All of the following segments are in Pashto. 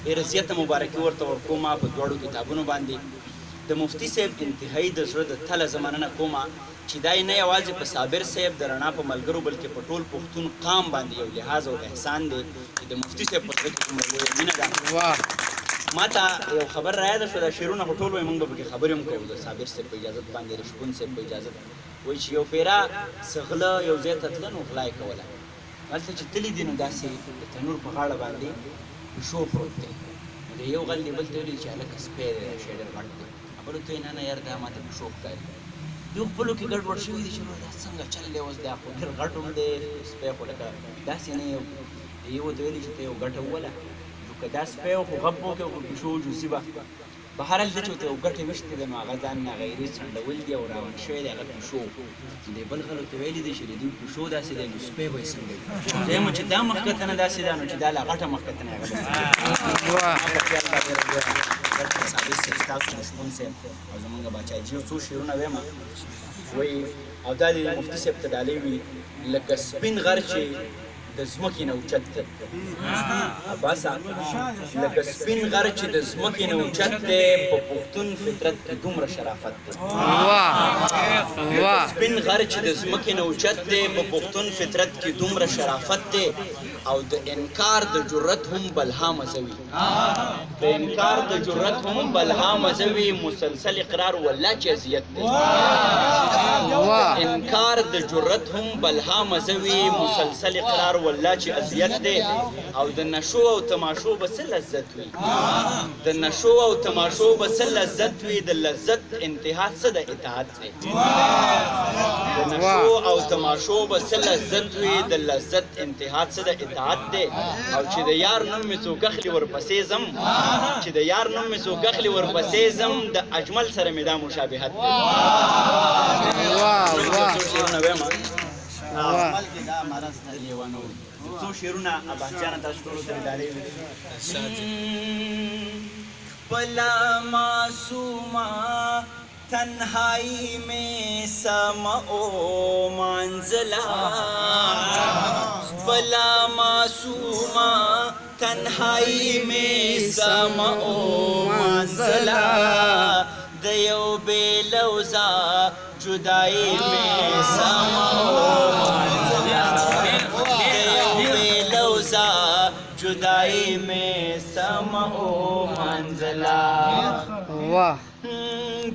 ډېره زیاته مبارکي ورته ورکوم په دواړو کتابونو باندې. د مفتي صاحب انتهایي د زړه د تله زه مننه کومه چې دا یې نه یوازې په صابر صاحب د رڼا په ملګرو بلکې په ټول پښتون قام باندې یو لحاظ او احسان دی چې د مفتي صاحب په زړه کې کومه لویه مینه ده. ما ته یو خبر رایاده شوه، دا شعرونه خو ټول وایي، موږ به پکې خبرې هم کوو د صابر صاحب په اجازت باندې، د شپون صاحب په اجازت. وایي چې یو پیره څه غله یو ځای ته تله نو غلا یې کوله. هلته چې تلي دي نو داسې د تنور په غاړه باندې پیشو پروت دی. نو د یو غل دی بل ته ویلي چې هلکه سپی دی، دا شی ډېر غټ دی. بل ورته وایي نه نه یار دا ماته پیشو ښکاري. دوی خپلو کې ګډوډ شوي دي چې دا څنګه چل دی اوس، دا خو ډېر غټ هم دی، سپی خو لکه داسې نه یو. یو ورته ویلي چې ته یو ګټه ووله، که دا سپی خو غب وکړي او پیشو جوسي به بهرحال دی چې ورته یو ګټې ویشتې ده نو هغه ځان نه غیري څنډول دي او راون شوی دی هغه پیشو. دی بل خلک ته ویلي دي چې د دوی پیشو داسې دی نو سپی به یې څنګه وي. دویم چې دا مخکتنه داسې ده نو چې دا لا غټه مخکتنه هغه صابر صاحب ستاسو د شپون صاحب او زمونږ باچاجي یو څو شعرونه ویمه وایي او دا د مفتي صاحب ته ډالۍ وي لکه سپین غر چې د ځمکې نه اوچت دی. عباسه لکه سپین غر چې د ځمکې نه اوچت دی په پښتون فطرت کې دومره شرافت دی. لکه سپین غر چې د ځمکې نه اوچت دی په پښتون فطرت کې دومره شرافت دی او د انکار د جرأت هم بلها مزوي. د انکار د جرأت هم بلها مزوي، مسلسل اقرار والله چې اذیت دی. انکار د جرأت هم بلها مزوي، مسلسل اقرار والله چې اذیت دی. او د نشو او تماشو به څه لذت وي، د نشو او تماشو به څه لذت وي، د لذت انتها څه د اطاعت دی. د نشو او تماشو به څه لذت وي، د لذت انتها څه د اطاعت دی. او چې د یار نوم مې څوک اخلي ورپسې ځم، چې د یار نوم مې څوک اخلي ورپسې ځم، د اجمل سره مې دا مشابهت دی. څو شعرونه عباس جانه تاسو ټولو ته ډالۍ وي. خپله معصومه تنهایی میں سمعو منزلہ، خپلا معصومہ تنہائی میں سمعو منزلہ، دیو بے لوزا جدائی میں سمعو منزلہ، دیو بے لوزا جدائی میں سمعو منزلہ. واہ.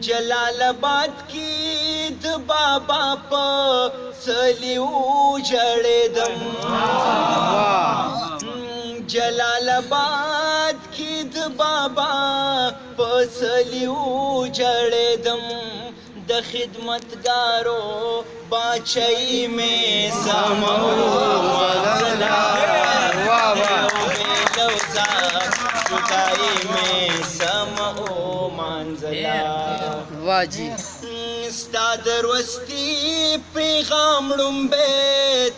جلال آباد کی د بابا په څلیو جړېدم، جلال آباد کی د بابا په څلیو جړېدم، د خدمتګارو باچائی میں سمعو منزلہ، لوزا جدائی میں سمعو منزلہ. واہ جی. ستا دروستی پیغام ړومبی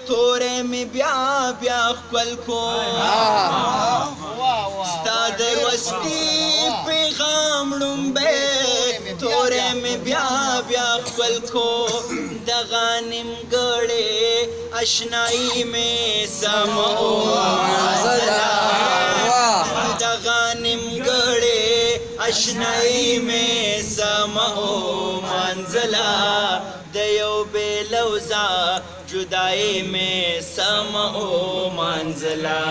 تورې مې بیا بیا ښکل کو، ستا دروستی پیغام ړومبی تورې مې بیا بیا ښکل کو، د غانم ګړې اشنائی میں سمعو منزلہ، د غانم ګړې اشنائی میں سمعو منزلہ، د یو بے لوزا جدائی میں سمعو منزلہ.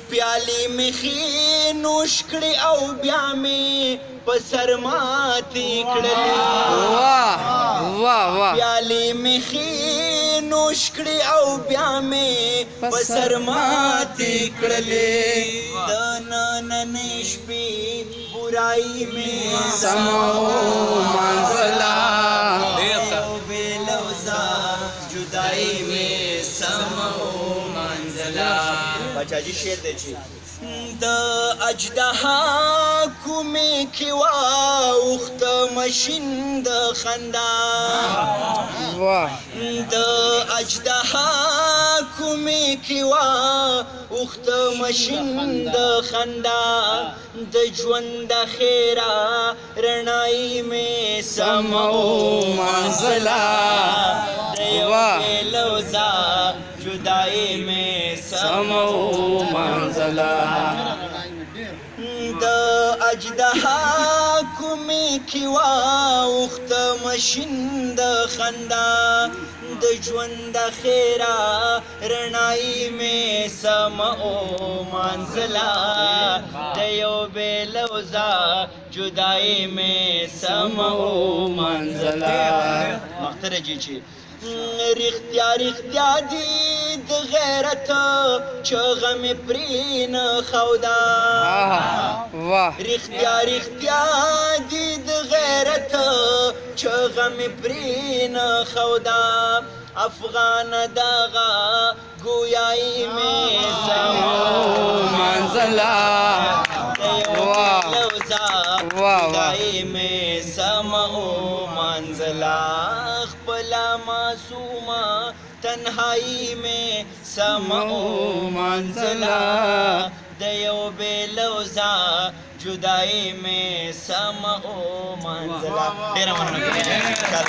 پیالی میں خی نوش کړې او بیا مې په سر ماتې کړلې، پیالی میں خی نوش کړې او بیا مې په سر ماتې کړلې، د نننۍ شپې برائی میں سمعو منزلہ، بے لوزا جدائی میں سمعو منزلہ. باچاجي شعر دی چې د اجدها کومې کې واوښته مشین د خندا، د اجدها کومې کې واوښته مشین د خندا، د ژوند د خیره رڼایي مې سمعو منزلہ، د یو بې لوزا جدائی میں سمو منزلا د اجدها کومې کې واوښته مشین د خندا د ژوند د خیره رڼایي مې سمه ومانځله د یو بېلوزه جدایي مې سمه ومنزله مختره جي چې رښتیا رښتیا دي د غیرت چغه مې پرې نه ښوده واه رښتیا رښتیا دي د غیرت چغه مې پرې نه ښوده افغان دغه ګویایي مې سمه منزلا خدای مې سمه ومنځله خپله معصومه تنهایي مې سمه ومنځله د یو بېلوزه جدایي مې سمه ومنځله ډېره مننه